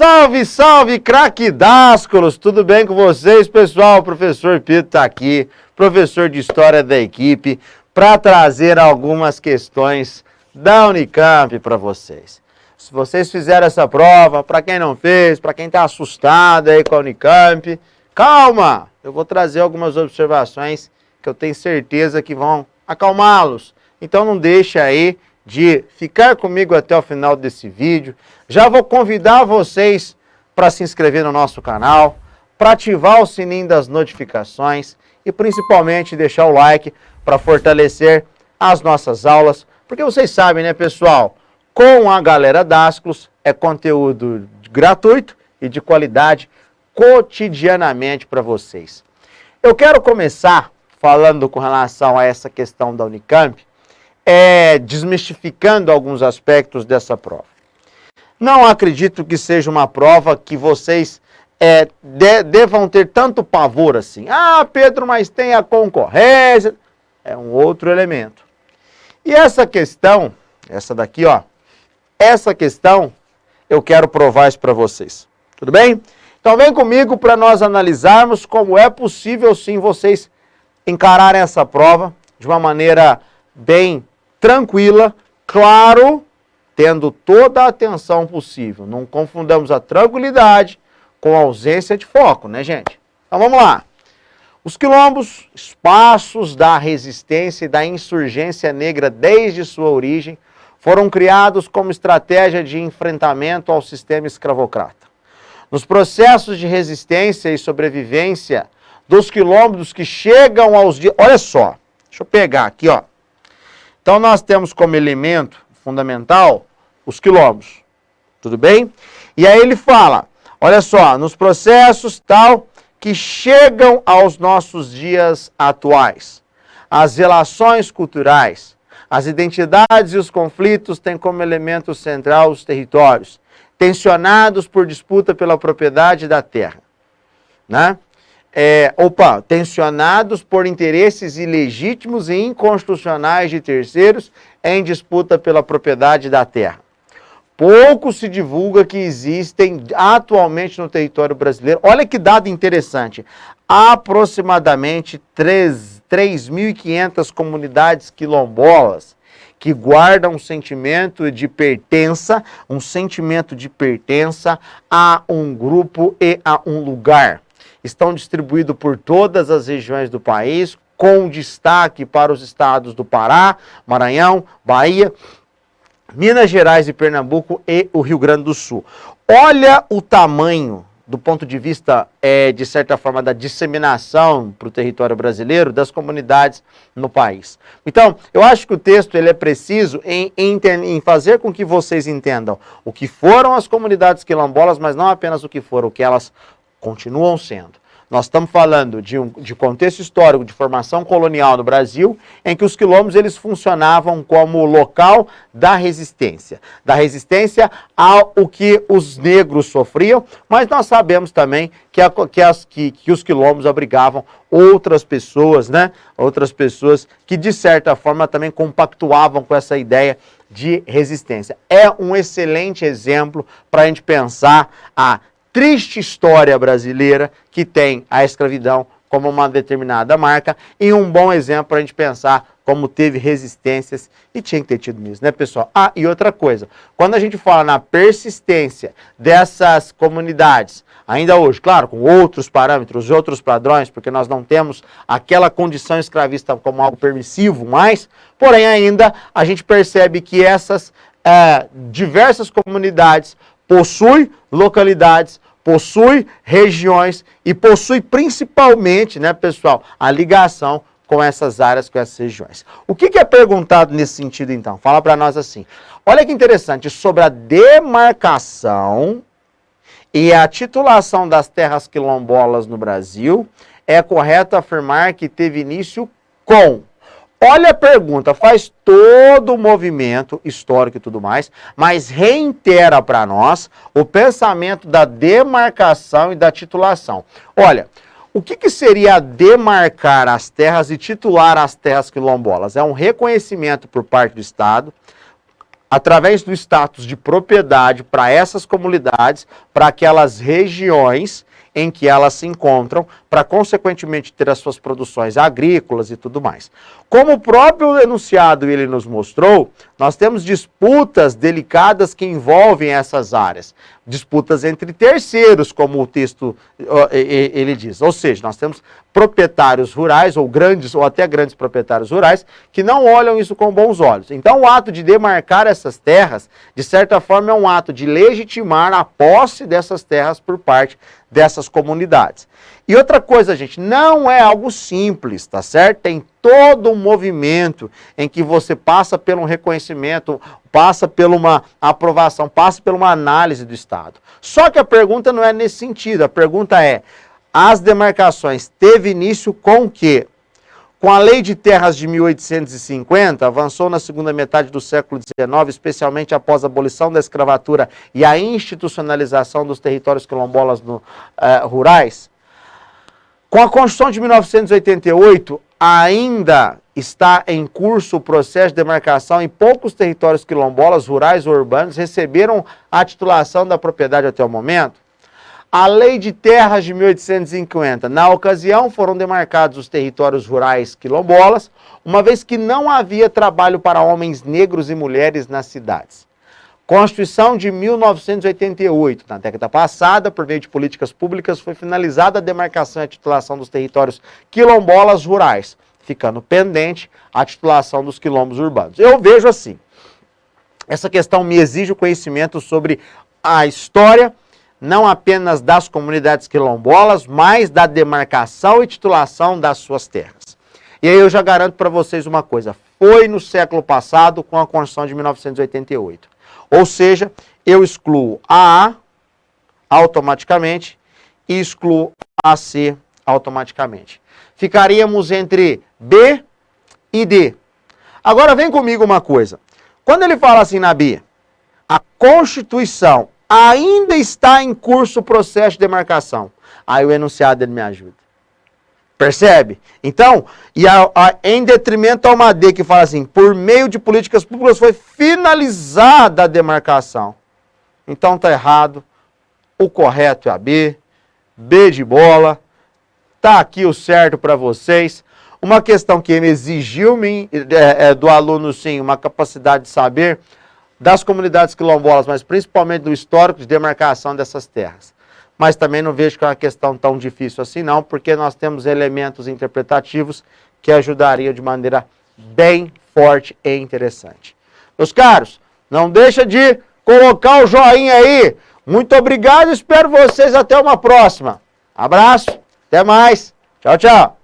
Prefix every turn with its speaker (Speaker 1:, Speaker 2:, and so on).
Speaker 1: Salve, salve, craque Dásculos! Tudo bem com vocês, pessoal? O professor Pito está aqui, professor de História da equipe, para trazer algumas questões da Unicamp para vocês. Se vocês fizeram essa prova, para quem não fez, para quem está assustado aí com a Unicamp, calma! Eu vou trazer algumas observações que eu tenho certeza que vão acalmá-los. Então não deixe aí de ficar comigo até o final desse vídeo. Já vou convidar vocês para se inscrever no nosso canal, para ativar o sininho das notificações e principalmente deixar o like para fortalecer as nossas aulas, porque vocês sabem, né, pessoal, com a galera Dásculos é conteúdo gratuito e de qualidade cotidianamente para vocês. Eu quero começar falando com relação a essa questão da Unicamp, desmistificando alguns aspectos dessa prova. Não acredito que seja uma prova que vocês devam ter tanto pavor assim. Ah, Pedro, mas tem a concorrência. É um outro elemento. E essa questão, essa daqui, ó, essa questão, eu quero provar isso para vocês. Tudo bem? Então vem comigo para nós analisarmos como é possível sim vocês encararem essa prova de uma maneira bem tranquila, claro, tendo toda a atenção possível. Não confundamos a tranquilidade com a ausência de foco, né, gente? Então vamos lá. Os quilombos, espaços da resistência e da insurgência negra desde sua origem, foram criados como estratégia de enfrentamento ao sistema escravocrata. Nos processos de resistência e sobrevivência dos quilombos que chegam aos dias... Olha só, deixa eu pegar aqui, ó. Então nós temos como elemento fundamental os quilombos, tudo bem? E aí ele fala, olha só, nos processos tal que chegam aos nossos dias atuais, as relações culturais, as identidades e os conflitos têm como elemento central os territórios, tensionados por disputa pela propriedade da terra, né? Tensionados por interesses ilegítimos e inconstitucionais de terceiros em disputa pela propriedade da terra. Pouco se divulga que existem atualmente no território brasileiro, olha que dado interessante, aproximadamente 3.500 comunidades quilombolas que guardam um sentimento de pertença a um grupo e a um lugar. Estão distribuídos por todas as regiões do país, com destaque para os estados do Pará, Maranhão, Bahia, Minas Gerais e Pernambuco e o Rio Grande do Sul. Olha o tamanho, do ponto de vista, de certa forma, da disseminação para o território brasileiro das comunidades no país. Então, eu acho que o texto ele é preciso em fazer com que vocês entendam o que foram as comunidades quilombolas, mas não apenas o que foram, o que elas continuam sendo. Nós estamos falando de contexto histórico de formação colonial no Brasil, em que os quilombos eles funcionavam como local da resistência ao que os negros sofriam, mas nós sabemos também que os quilombos abrigavam outras pessoas, né? Outras pessoas que de certa forma também compactuavam com essa ideia de resistência. É um excelente exemplo para a gente pensar a triste história brasileira que tem a escravidão como uma determinada marca e um bom exemplo para a gente pensar como teve resistências e tinha que ter tido mesmo, né, pessoal? Ah, e outra coisa, quando a gente fala na persistência dessas comunidades, ainda hoje, claro, com outros parâmetros, outros padrões, porque nós não temos aquela condição escravista como algo permissivo mais, porém ainda a gente percebe que essas diversas comunidades possui localidades, possui regiões e possui principalmente, né, pessoal, a ligação com essas áreas, com essas regiões. O que é perguntado nesse sentido, então? Fala para nós assim. Olha que interessante, sobre a demarcação e a titulação das terras quilombolas no Brasil, é correto afirmar que teve início com... Olha a pergunta, faz todo o movimento histórico e tudo mais, mas reitera para nós o pensamento da demarcação e da titulação. Olha, o que seria demarcar as terras e titular as terras quilombolas? É um reconhecimento por parte do Estado através do status de propriedade para essas comunidades, para aquelas regiões em que elas se encontram, para consequentemente ter as suas produções agrícolas e tudo mais. Como o próprio enunciado ele nos mostrou, nós temos disputas delicadas que envolvem essas áreas. Disputas entre terceiros, como o texto ele diz. Ou seja, nós temos proprietários rurais, ou grandes, ou até grandes proprietários rurais, que não olham isso com bons olhos. Então, o ato de demarcar essas terras, de certa forma, é um ato de legitimar a posse dessas terras por parte dessas comunidades. E outra coisa, gente, não é algo simples, tá certo? Tem todo um movimento em que você passa por um reconhecimento, passa por uma aprovação, passa por uma análise do Estado. Só que a pergunta não é nesse sentido, a pergunta é, as demarcações teve início com o quê? Com a Lei de Terras de 1850, avançou na segunda metade do século XIX, especialmente após a abolição da escravatura e a institucionalização dos territórios quilombolas rurais. Com a Constituição de 1988, ainda está em curso o processo de demarcação e poucos territórios quilombolas, rurais ou urbanos, receberam a titulação da propriedade até o momento. A Lei de Terras de 1850, na ocasião, foram demarcados os territórios rurais quilombolas, uma vez que não havia trabalho para homens negros e mulheres nas cidades. Constituição de 1988, na década passada, por meio de políticas públicas, foi finalizada a demarcação e a titulação dos territórios quilombolas rurais, ficando pendente a titulação dos quilombos urbanos. Eu vejo assim, essa questão me exige o conhecimento sobre a história, não apenas das comunidades quilombolas, mas da demarcação e titulação das suas terras. E aí eu já garanto para vocês uma coisa, foi no século passado com a Constituição de 1988. Ou seja, eu excluo a A automaticamente e excluo a C automaticamente. Ficaríamos entre B e D. Agora vem comigo uma coisa. Quando ele fala assim na B, a Constituição ainda está em curso o processo de demarcação. Aí o enunciado ele me ajuda. Percebe? Então, em detrimento a uma D que fala assim, por meio de políticas públicas foi finalizada a demarcação. Então tá errado, o correto é a B, B de bola, tá aqui o certo para vocês. Uma questão que exigiu do aluno, sim, uma capacidade de saber das comunidades quilombolas, mas principalmente do histórico de demarcação dessas terras. Mas também não vejo que é uma questão tão difícil assim não, porque nós temos elementos interpretativos que ajudariam de maneira bem forte e interessante. Meus caros, não deixa de colocar o joinha aí. Muito obrigado, espero vocês até uma próxima. Abraço, até mais. Tchau, tchau.